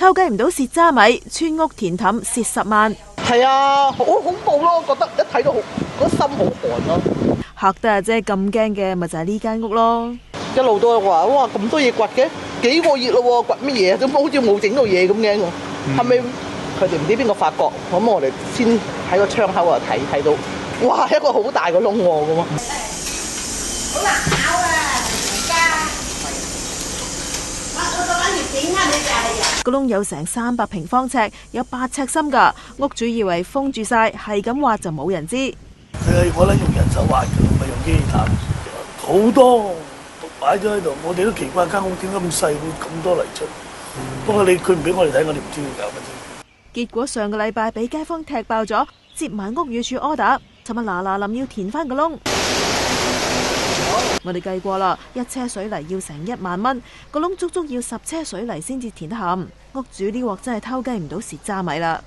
偷雞唔到蝕渣米，村屋填氹蝕10萬。係啊，好恐怖咯！我覺得一睇到個心好寒咯。嚇得阿姐咁驚嘅，咪就係呢間屋咯。一路都話哇咁多嘢掘嘅，幾個月咯喎，掘乜嘢？咁好似冇整到嘢咁樣喎。後尾佢哋唔知邊個發覺，咁我哋先喺個窗口度睇到，哇一個好大個窿喎咁啊！好難搞啊！而家我攞條剪啊！你就係人。個窿有成300平方尺，有8尺深㗎。屋主以為封住晒，係咁挖就冇人知。我咧用人手挖嘅，唔係用機器探。好多擺咗喺度，我哋都奇怪間屋點解咁細會咁多泥出。不過佢唔俾我哋睇，我哋唔知佢搞乜啫。結果上個禮拜俾街坊踢爆咗，接埋屋宇署 order，尋日嗱臨要填翻個窿。我哋計過啦，一車水泥要成1萬蚊，個窿足足要10車水泥先至填得冚。屋主呢鑊真係偷雞唔到蝕渣米啦。